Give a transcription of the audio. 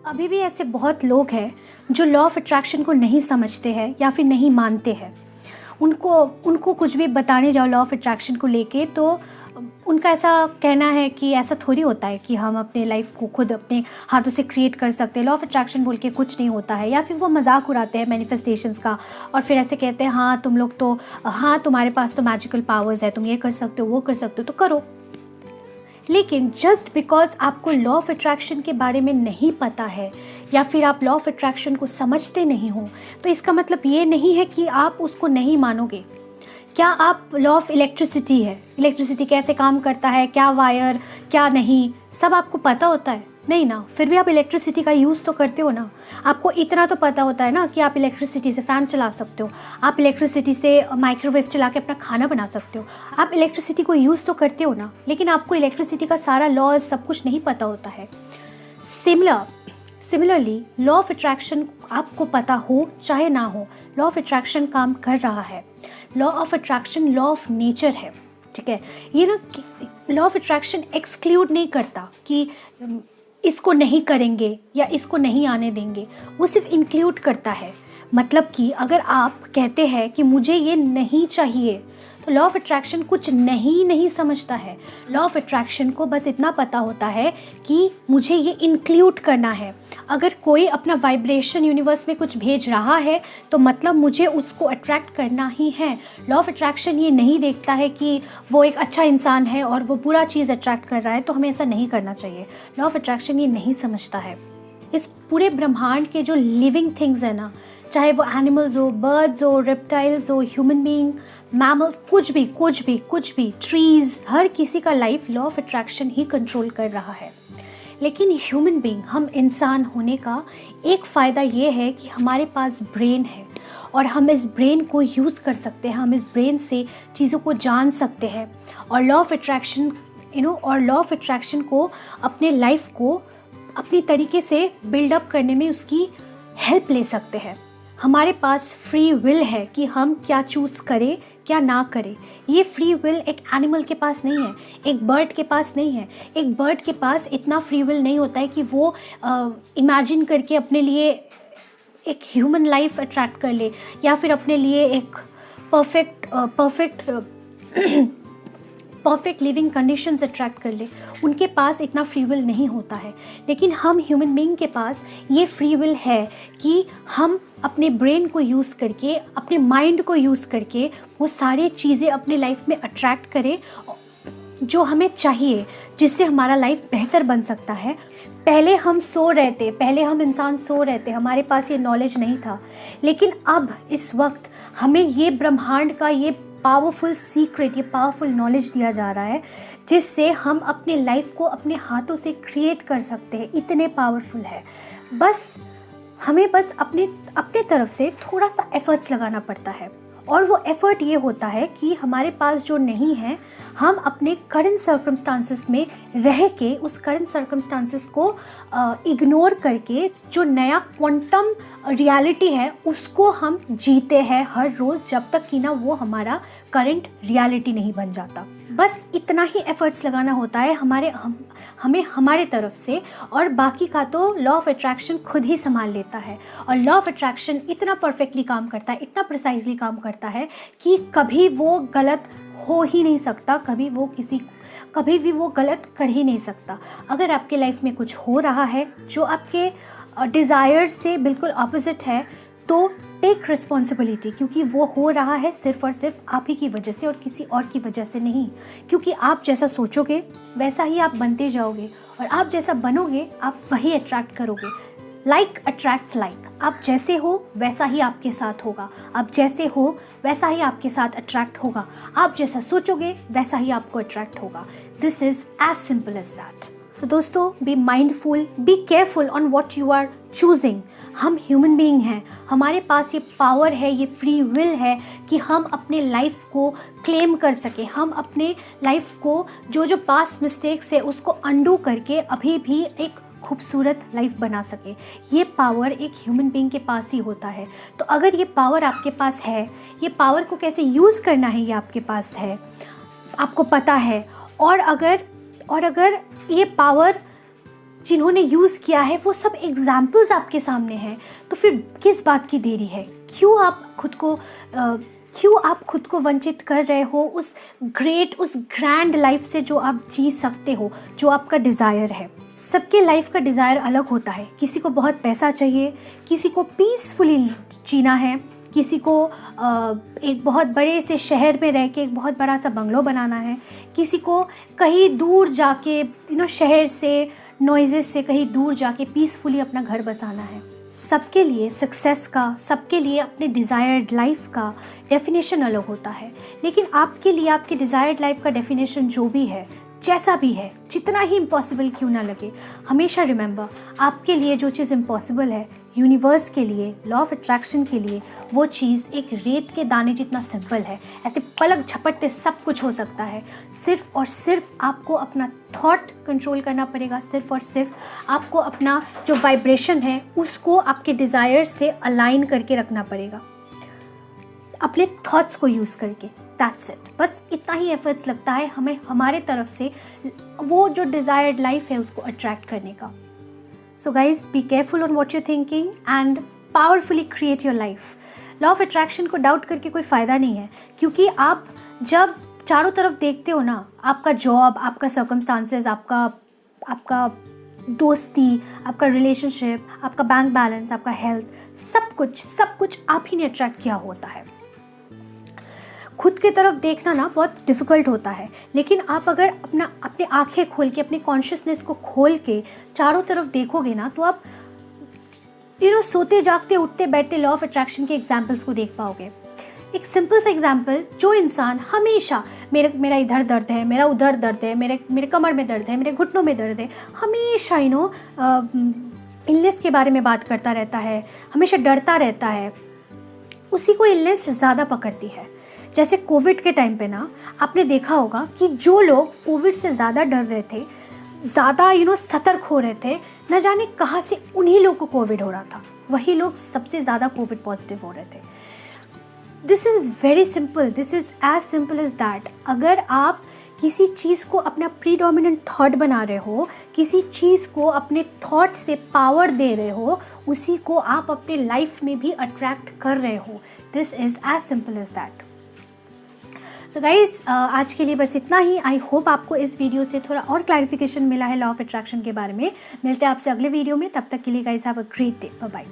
अभी भी ऐसे बहुत लोग हैं जो लॉ ऑफ अट्रैक्शन को नहीं समझते हैं या फिर नहीं मानते हैं। उनको कुछ भी बताने जाओ लॉ ऑफ अट्रैक्शन को लेके तो उनका ऐसा कहना है कि ऐसा थोड़ी होता है कि हम अपने लाइफ को खुद अपने हाथों से क्रिएट कर सकते हैं, लॉ ऑफ अट्रैक्शन बोल के कुछ नहीं होता है। या फिर वो मजाक उड़ाते हैं मैनिफेस्टेशंस का और फिर ऐसे कहते हैं हाँ तुम लोग तो, हाँ तुम्हारे पास तो मैजिकल पावर्स है, तुम ये कर सकते हो वो कर सकते हो तो करो। लेकिन जस्ट बिकॉज आपको लॉ ऑफ अट्रैक्शन के बारे में नहीं पता है या फिर आप लॉ ऑफ अट्रैक्शन को समझते नहीं हो तो इसका मतलब ये नहीं है कि आप उसको नहीं मानोगे। क्या आप लॉ ऑफ इलेक्ट्रिसिटी है, इलेक्ट्रिसिटी कैसे काम करता है, क्या वायर क्या नहीं, सब आपको पता होता है? नहीं ना, फिर भी आप इलेक्ट्रिसिटी का यूज़ तो करते हो ना। आपको इतना तो पता होता है ना कि आप इलेक्ट्रिसिटी से फ़ैन चला सकते हो, आप इलेक्ट्रिसिटी से माइक्रोवेव चला के अपना खाना बना सकते हो, आप इलेक्ट्रिसिटी को यूज़ तो करते हो ना। लेकिन आपको इलेक्ट्रिसिटी का सारा लॉज सब कुछ नहीं पता होता है। सिमिलरली लॉ ऑफ अट्रैक्शन आपको पता हो चाहे ना हो, लॉ ऑफ अट्रैक्शन काम कर रहा है। Law of attraction law of nature है, ठीक है। ये ना लॉ ऑफ अट्रैक्शन एक्सक्लूड नहीं करता कि इसको नहीं करेंगे या इसको नहीं आने देंगे, वो सिर्फ इंक्लूड करता है। मतलब कि अगर आप कहते हैं कि मुझे ये नहीं चाहिए तो लॉ ऑफ अट्रैक्शन कुछ नहीं समझता है। लॉ ऑफ अट्रैक्शन को बस इतना पता होता है कि मुझे ये इंक्लूड करना है। अगर कोई अपना वाइब्रेशन यूनिवर्स में कुछ भेज रहा है तो मतलब मुझे उसको अट्रैक्ट करना ही है। लॉ ऑफ अट्रैक्शन ये नहीं देखता है कि वो एक अच्छा इंसान है और वो बुरा चीज़ अट्रैक्ट कर रहा है तो हमें ऐसा नहीं करना चाहिए। लॉ ऑफ अट्रैक्शन ये नहीं समझता है। इस पूरे ब्रह्मांड के जो लिविंग थिंग्स है ना, चाहे वो एनिमल्स हो, बर्ड्स हो, रेप्टाइल्स हो, ह्यूमन बीइंग, मैमल्स, कुछ भी ट्रीज़, हर किसी का life law of attraction he control कर रहा है। लेकिन ह्यूमन बीइंग, हम इंसान होने का एक फ़ायदा ये है कि हमारे पास ब्रेन है और हम इस ब्रेन को यूज़ कर सकते हैं, हम इस ब्रेन से चीज़ों को जान सकते हैं और लॉ ऑफ अट्रैक्शन को अपने लाइफ को अपनी तरीके से बिल्डअप करने में उसकी हेल्प ले सकते हैं। हमारे पास फ्री विल है कि हम क्या चूज़ करें क्या ना करें। ये फ्री विल एक एनिमल के पास नहीं है, एक बर्ड के पास नहीं है। एक बर्ड के पास इतना फ्री विल नहीं होता है कि वो इमेजिन करके अपने लिए एक ह्यूमन लाइफ अट्रैक्ट कर ले या फिर अपने लिए एक परफेक्ट लिविंग कंडीशंस अट्रैक्ट कर ले। उनके पास इतना फ्री विल नहीं होता है। लेकिन हम ह्यूमन बीइंग के पास ये फ्री विल है कि हम अपने ब्रेन को यूज़ करके, अपने माइंड को यूज़ करके वो सारी चीज़ें अपने लाइफ में अट्रैक्ट करें जो हमें चाहिए, जिससे हमारा लाइफ बेहतर बन सकता है। पहले हम इंसान सो रहे थे, हमारे पास ये नॉलेज नहीं था। लेकिन अब इस वक्त हमें ये ब्रह्मांड का ये पावरफुल सीक्रेट, ये पावरफुल नॉलेज दिया जा रहा है जिससे हम अपने लाइफ को अपने हाथों से क्रिएट कर सकते हैं। इतने पावरफुल है। हमें बस अपने तरफ से थोड़ा सा एफर्ट्स लगाना पड़ता है और वो एफ़र्ट ये होता है कि हमारे पास जो नहीं है हम अपने करंट सर्कमस्टांसेस में रह के उस करंट सर्कमस्टांसेस को इग्नोर करके जो नया क्वांटम रियलिटी है उसको हम जीते हैं हर रोज़, जब तक कि ना वो हमारा करंट रियलिटी नहीं बन जाता। बस इतना ही एफर्ट्स लगाना होता है हमें हमारे तरफ से, और बाकी का तो लॉ ऑफ अट्रैक्शन खुद ही संभाल लेता है। और लॉ ऑफ अट्रैक्शन इतना परफेक्टली काम करता है, इतना प्रिसाइजली काम करता है कि कभी वो गलत हो ही नहीं सकता, कभी भी वो गलत कर ही नहीं सकता। अगर आपके लाइफ में कुछ हो रहा है जो आपके डिज़ायर से बिल्कुल ऑपोजिट है तो टेक रिस्पॉन्सिबिलिटी, क्योंकि वो हो रहा है सिर्फ और सिर्फ आप ही की वजह से और किसी और की वजह से नहीं। क्योंकि आप जैसा सोचोगे वैसा ही आप बनते जाओगे और आप जैसा बनोगे आप वही अट्रैक्ट करोगे। Like attracts like. आप जैसे हो वैसा ही आपके साथ होगा, आप जैसे हो वैसा ही आपके साथ अट्रैक्ट होगा, आप जैसा सोचोगे वैसा ही आपको अट्रैक्ट होगा। This is as simple as that. So दोस्तों, be mindful, be careful on what you are choosing. हम ह्यूमन बीइंग हैं, हमारे पास ये पावर है, ये फ्री विल है कि हम अपने लाइफ को क्लेम कर सके, हम अपने लाइफ को जो पास्ट मिस्टेक्स है उसको अंडू करके अभी भी एक खूबसूरत लाइफ बना सके। ये पावर एक ह्यूमन बीइंग के पास ही होता है। तो अगर ये पावर आपके पास है, ये पावर को कैसे यूज़ करना है ये आपके पास है, आपको पता है। और अगर ये पावर जिन्होंने यूज़ किया है वो सब एग्जाम्पल्स आपके सामने हैं, तो फिर किस बात की देरी है? क्यों आप खुद को वंचित कर रहे हो उस ग्रैंड लाइफ से जो आप जी सकते हो, जो आपका डिज़ायर है? सबके लाइफ का डिज़ायर अलग होता है। किसी को बहुत पैसा चाहिए, किसी को पीसफुली जीना है, किसी को एक बहुत बड़े से शहर में रह के एक बहुत बड़ा सा बंगलो बनाना है, किसी को कहीं दूर जाके शहर से नॉइज़ेस से कहीं दूर जाके पीसफुली अपना घर बसाना है। सबके लिए सक्सेस का, सबके लिए अपने डिज़ायर्ड लाइफ का डेफिनेशन अलग होता है। लेकिन आपके लिए आपके डिज़ायर्ड लाइफ का डेफिनेशन जो भी है, जैसा भी है, जितना ही इम्पॉसिबल क्यों ना लगे, हमेशा रिमेंबर, आपके लिए जो चीज़ इम्पॉसिबल है, यूनिवर्स के लिए, लॉ ऑफ अट्रैक्शन के लिए, वो चीज़ एक रेत के दाने जितना सिंपल है। ऐसे पलक झपटते सब कुछ हो सकता है। सिर्फ और सिर्फ आपको अपना थॉट कंट्रोल करना पड़ेगा। सिर्फ और सिर्फ आपको अपना जो वाइब्रेशन है उसको आपके डिज़ायर से अलाइन करके रखना पड़ेगा, अपने थॉट्स को यूज़ करके। That's it. बस इतना ही एफर्ट्स लगता है हमें हमारे तरफ से वो जो डिज़ायर्ड लाइफ है उसको अट्रैक्ट करने का। So guys, B careful on what you thinking and powerfully create your life. Law of attraction को डाउट करके कोई फ़ायदा नहीं है, क्योंकि आप जब चारों तरफ देखते हो ना, आपका जॉब, आपका सर्कमस्टांसेस, आपका दोस्ती, आपका रिलेशनशिप, आपका बैंक बैलेंस, आपका हेल्थ, सब कुछ आप ही ने अट्रैक्ट किया होता है। खुद की तरफ देखना ना बहुत डिफ़िकल्ट होता है, लेकिन आप अगर अपने आंखें खोल के, अपने कॉन्शियसनेस को खोल के चारों तरफ देखोगे ना, तो आप सोते जागते उठते बैठते लॉ ऑफ अट्रैक्शन के एग्जाम्पल्स को देख पाओगे। एक सिंपल सा एग्जाम्पल, जो इंसान हमेशा मेरा इधर दर्द है, मेरा उधर दर्द है, मेरे कमर में दर्द है, मेरे घुटनों में दर्द है, हमेशा इलनेस के बारे में बात करता रहता है, हमेशा डरता रहता है, उसी को इलनेस ज़्यादा पकड़ती है। जैसे कोविड के टाइम पे ना, आपने देखा होगा कि जो लोग कोविड से ज़्यादा डर रहे थे, ज़्यादा सतर्क हो रहे थे, न जाने कहाँ से उन्हीं लोग को कोविड हो रहा था। वही लोग सबसे ज़्यादा कोविड पॉजिटिव हो रहे थे। This is very simple, this is as simple as that. अगर आप किसी चीज़ को अपना प्रीडोमिनेंट थॉट बना रहे हो, किसी चीज़ को अपने थॉट से पावर दे रहे हो, उसी को आप अपने लाइफ में भी अट्रैक्ट कर रहे हो। This is as simple as that. So guys, आज के लिए बस इतना ही। आई होप आपको इस वीडियो से थोड़ा और क्लैरिफिकेशन मिला है लॉ ऑफ अट्रैक्शन के बारे में। मिलते हैं आपसे अगले वीडियो में, तब तक के लिए guys have a great day. Bye bye.